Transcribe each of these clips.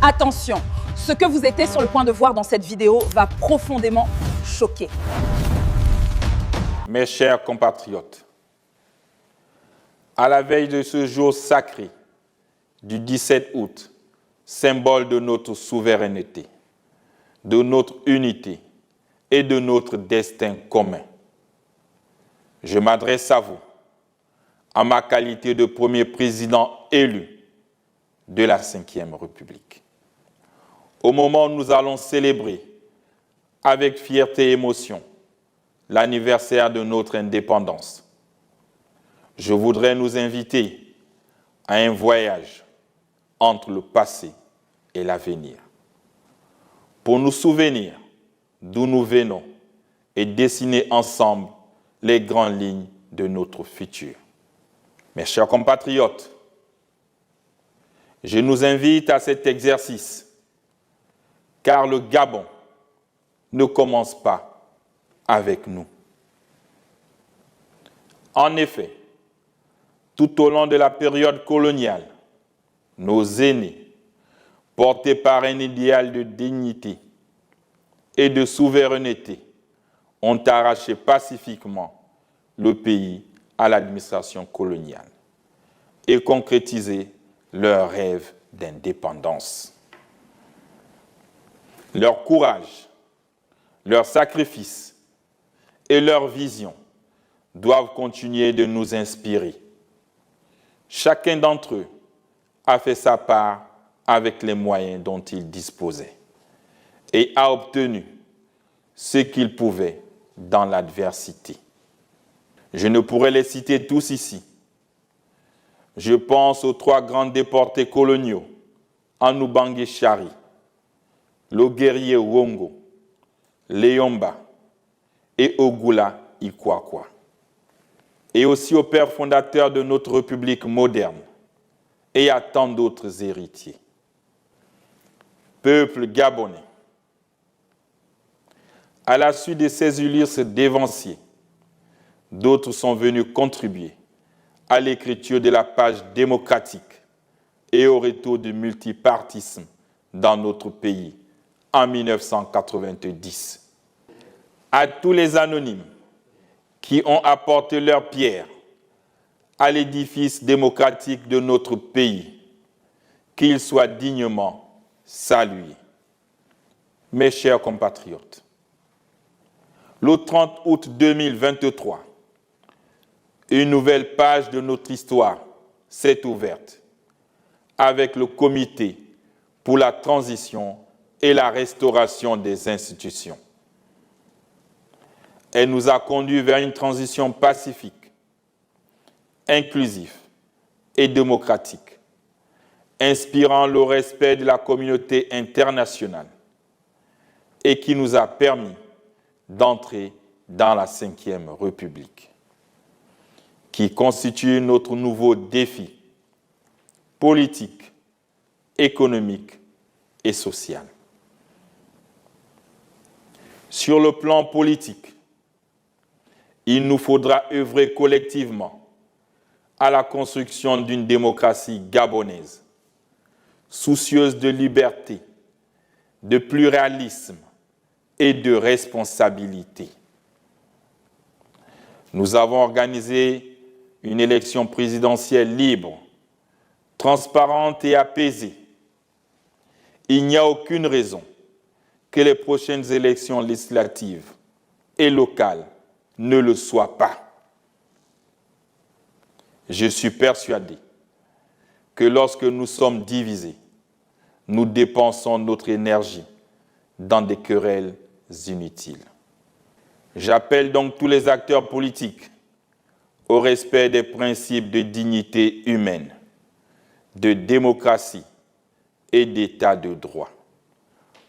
Attention, ce que vous étiez sur le point de voir dans cette vidéo va profondément choquer. Mes chers compatriotes, à la veille de ce jour sacré du 17 août, symbole de notre souveraineté, de notre unité et de notre destin commun, je m'adresse à vous, en ma qualité de premier président élu de la Ve République. Au moment où nous allons célébrer avec fierté et émotion l'anniversaire de notre indépendance, je voudrais nous inviter à un voyage entre le passé et l'avenir, pour nous souvenir d'où nous venons et dessiner ensemble les grandes lignes de notre futur. Mes chers compatriotes, je nous invite à cet exercice, car le Gabon ne commence pas avec nous. En effet, tout au long de la période coloniale, nos aînés, portés par un idéal de dignité et de souveraineté, ont arraché pacifiquement le pays à l'administration coloniale et concrétisé leur rêve d'indépendance. Leur courage, leur sacrifice et leur vision doivent continuer de nous inspirer. Chacun d'entre eux a fait sa part avec les moyens dont il disposait et a obtenu ce qu'il pouvait dans l'adversité. Je ne pourrais les citer tous ici. Je pense aux 3 grands déportés coloniaux, Anoubangé Chari, le guerrier Wongo, Léomba et Ogula Ikwakwa, et aussi au père fondateur de notre République moderne et à tant d'autres héritiers. Peuple gabonais, à la suite de ces Ulysse dévanciers, d'autres sont venus contribuer à l'écriture de la page démocratique et au retour du multipartisme dans notre pays en 1990. À tous les anonymes qui ont apporté leur pierre à l'édifice démocratique de notre pays, qu'ils soient dignement salués. Mes chers compatriotes, le 30 août 2023, une nouvelle page de notre histoire s'est ouverte avec le Comité pour la transition et la restauration des institutions. Elle nous a conduits vers une transition pacifique, inclusive et démocratique, inspirant le respect de la communauté internationale et qui nous a permis d'entrer dans la Ve République, qui constitue notre nouveau défi politique, économique et social. Sur le plan politique, il nous faudra œuvrer collectivement à la construction d'une démocratie gabonaise, soucieuse de liberté, de pluralisme et de responsabilité. Nous avons organisé une élection présidentielle libre, transparente et apaisée. Il n'y a aucune raison que les prochaines élections législatives et locales ne le soient pas. Je suis persuadé que lorsque nous sommes divisés, nous dépensons notre énergie dans des querelles inutiles. J'appelle donc tous les acteurs politiques au respect des principes de dignité humaine, de démocratie et d'état de droit,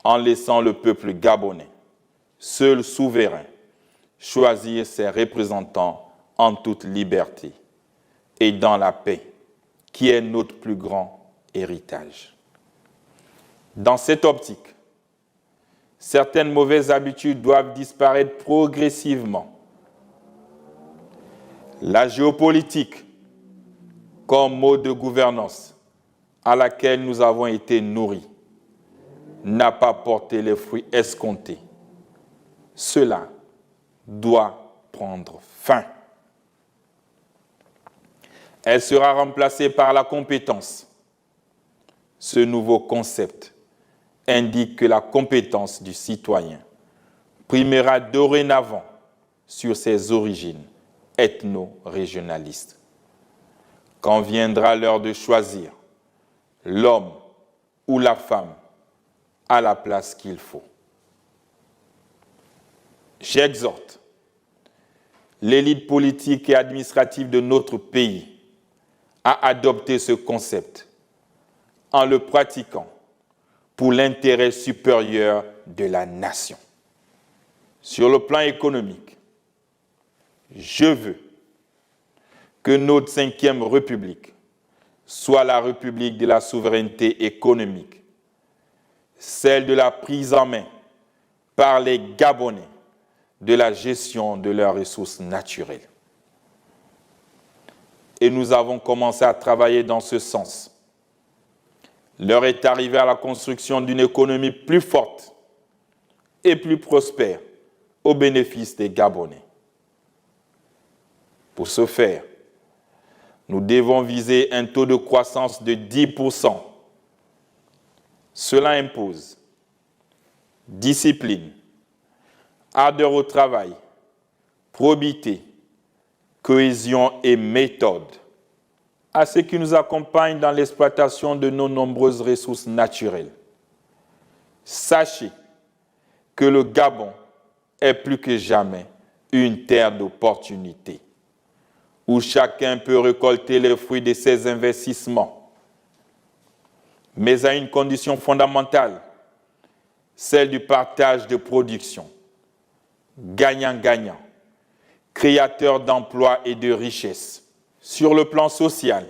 en laissant le peuple gabonais, seul souverain, choisir ses représentants en toute liberté et dans la paix, qui est notre plus grand héritage. Dans cette optique, certaines mauvaises habitudes doivent disparaître progressivement. La géopolitique, comme mode de gouvernance à laquelle nous avons été nourris, n'a pas porté les fruits escomptés. Cela doit prendre fin. Elle sera remplacée par la compétence. Ce nouveau concept indique que la compétence du citoyen primera dorénavant sur ses origines ethno-régionalistes. Quand viendra l'heure de choisir, l'homme ou la femme a la place qu'il faut. J'exhorte l'élite politique et administrative de notre pays à adopter ce concept en le pratiquant pour l'intérêt supérieur de la nation. Sur le plan économique, je veux que notre 5e République soit la République de la souveraineté économique, celle de la prise en main par les Gabonais de la gestion de leurs ressources naturelles. Et nous avons commencé à travailler dans ce sens. L'heure est arrivée à la construction d'une économie plus forte et plus prospère au bénéfice des Gabonais. Pour ce faire, nous devons viser un taux de croissance de 10%. Cela impose discipline, ardeur au travail, probité, cohésion et méthode à ceux qui nous accompagnent dans l'exploitation de nos nombreuses ressources naturelles. Sachez que le Gabon est plus que jamais une terre d'opportunités, où chacun peut récolter les fruits de ses investissements, mais à une condition fondamentale, celle du partage de production, gagnant-gagnant, créateur d'emplois et de richesses. Sur le plan social,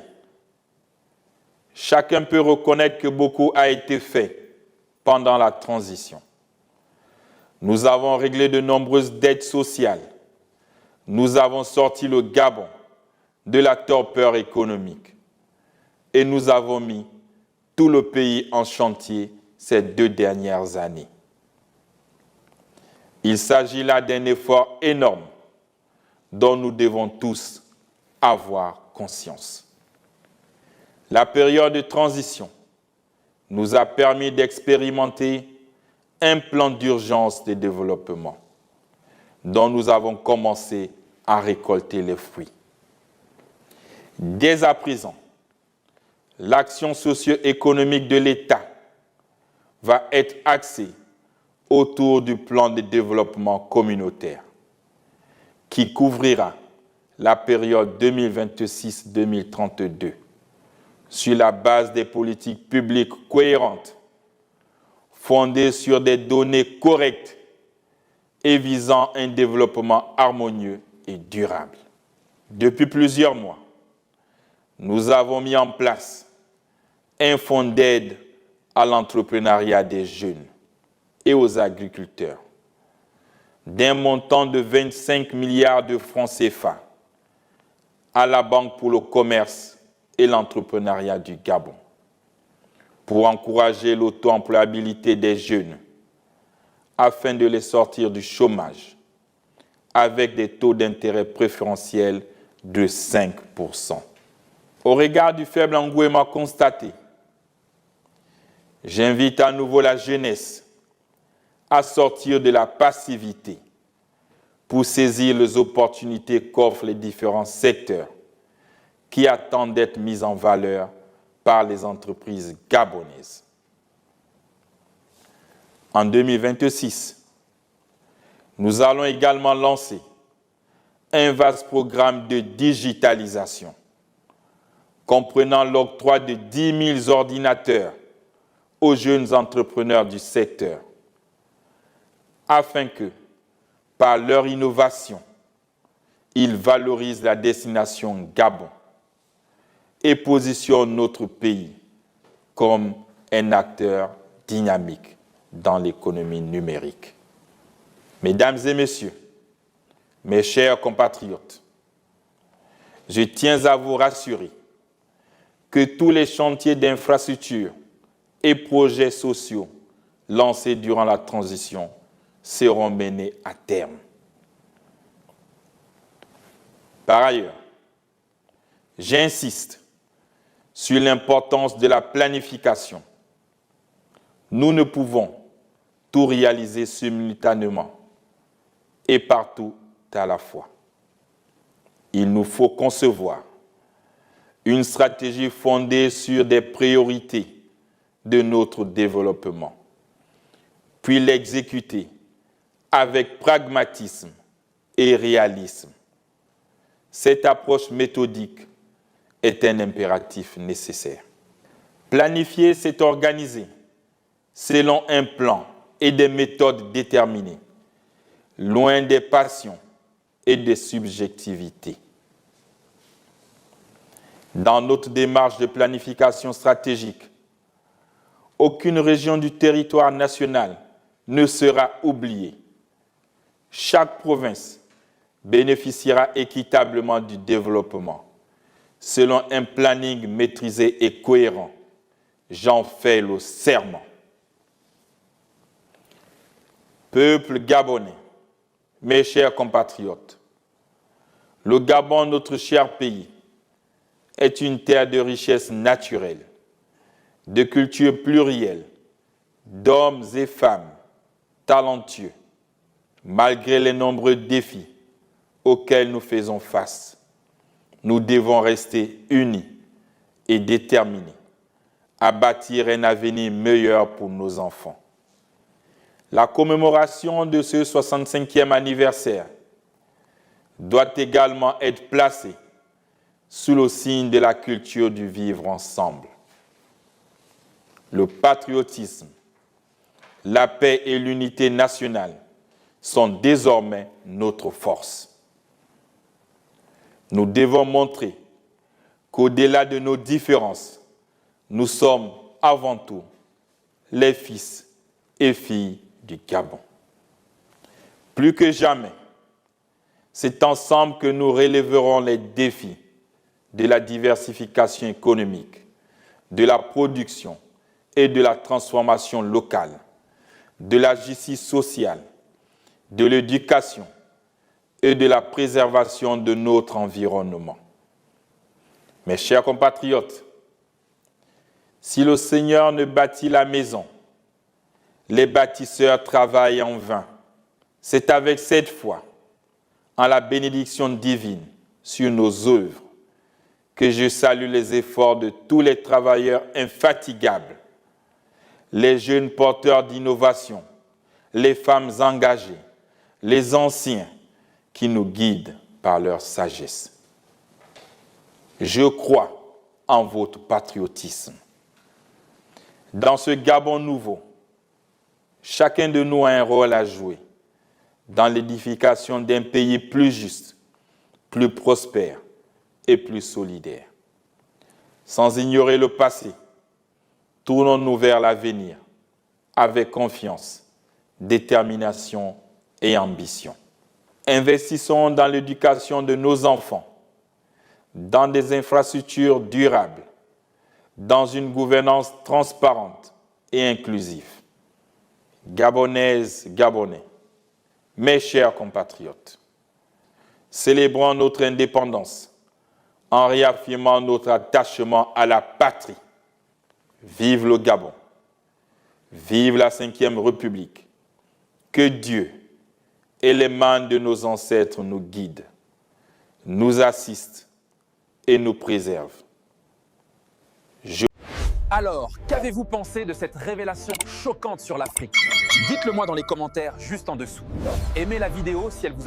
chacun peut reconnaître que beaucoup a été fait pendant la transition. Nous avons réglé de nombreuses dettes sociales. Nous avons sorti le Gabon de la torpeur économique. Et nous avons mis tout le pays en chantier ces 2 dernières années. Il s'agit là d'un effort énorme dont nous devons tous avoir conscience. La période de transition nous a permis d'expérimenter un plan d'urgence de développement dont nous avons commencé à récolter les fruits. Dès à présent, l'action socio-économique de l'État va être axée autour du plan de développement communautaire qui couvrira la période 2026-2032 sur la base des politiques publiques cohérentes, fondées sur des données correctes et visant un développement harmonieux et durable. Depuis plusieurs mois, nous avons mis en place un fonds d'aide à l'entrepreneuriat des jeunes et aux agriculteurs d'un montant de 25 milliards de francs CFA à la Banque pour le commerce et l'entrepreneuriat du Gabon pour encourager l'auto-employabilité des jeunes afin de les sortir du chômage avec des taux d'intérêt préférentiels de 5%. Au regard du faible engouement constaté, j'invite à nouveau la jeunesse à sortir de la passivité pour saisir les opportunités qu'offrent les différents secteurs qui attendent d'être mis en valeur par les entreprises gabonaises. En 2026, nous allons également lancer un vaste programme de digitalisation comprenant l'octroi de 10 000 ordinateurs aux jeunes entrepreneurs du secteur, afin que, par leur innovation, ils valorisent la destination Gabon et positionnent notre pays comme un acteur dynamique dans l'économie numérique. Mesdames et messieurs, mes chers compatriotes, je tiens à vous rassurer que tous les chantiers d'infrastructures et projets sociaux lancés durant la transition seront menés à terme. Par ailleurs, j'insiste sur l'importance de la planification. Nous ne pouvons tout réaliser simultanément et partout à la fois. Il nous faut concevoir une stratégie fondée sur des priorités de notre développement, puis l'exécuter avec pragmatisme et réalisme. Cette approche méthodique est un impératif nécessaire. Planifier, c'est organiser selon un plan et des méthodes déterminées, loin des passions et des subjectivités. Dans notre démarche de planification stratégique, aucune région du territoire national ne sera oubliée. Chaque province bénéficiera équitablement du développement, selon un planning maîtrisé et cohérent. J'en fais le serment. Peuple gabonais, mes chers compatriotes, le Gabon, notre cher pays, est une terre de richesse naturelle, de culture plurielle, d'hommes et femmes talentueux, malgré les nombreux défis auxquels nous faisons face. Nous devons rester unis et déterminés à bâtir un avenir meilleur pour nos enfants. La commémoration de ce 65e anniversaire doit également être placée sous le signe de la culture du vivre ensemble. Le patriotisme, la paix et l'unité nationale sont désormais notre force. Nous devons montrer qu'au-delà de nos différences, nous sommes avant tout les fils et filles du Gabon. Plus que jamais, c'est ensemble que nous relèverons les défis de la diversification économique, de la production et de la transformation locale, de la justice sociale, de l'éducation et de la préservation de notre environnement. Mes chers compatriotes, si le Seigneur ne bâtit la maison, les bâtisseurs travaillent en vain. C'est avec cette foi en la bénédiction divine sur nos œuvres que je salue les efforts de tous les travailleurs infatigables, les jeunes porteurs d'innovation, les femmes engagées, les anciens qui nous guident par leur sagesse. Je crois en votre patriotisme. Dans ce Gabon nouveau, chacun de nous a un rôle à jouer dans l'édification d'un pays plus juste, plus prospère et plus solidaire. Sans ignorer le passé, tournons-nous vers l'avenir avec confiance, détermination et ambition. Investissons dans l'éducation de nos enfants, dans des infrastructures durables, dans une gouvernance transparente et inclusive. Gabonaises, Gabonais, mes chers compatriotes, célébrons notre indépendance en réaffirmant notre attachement à la patrie. Vive le Gabon, vive la Ve République, que Dieu et les mains de nos ancêtres nous guident, nous assistent et nous préservent. Alors, qu'avez-vous pensé de cette révélation choquante sur l'Afrique? Dites-le moi dans les commentaires juste en dessous. Aimez la vidéo si elle vous a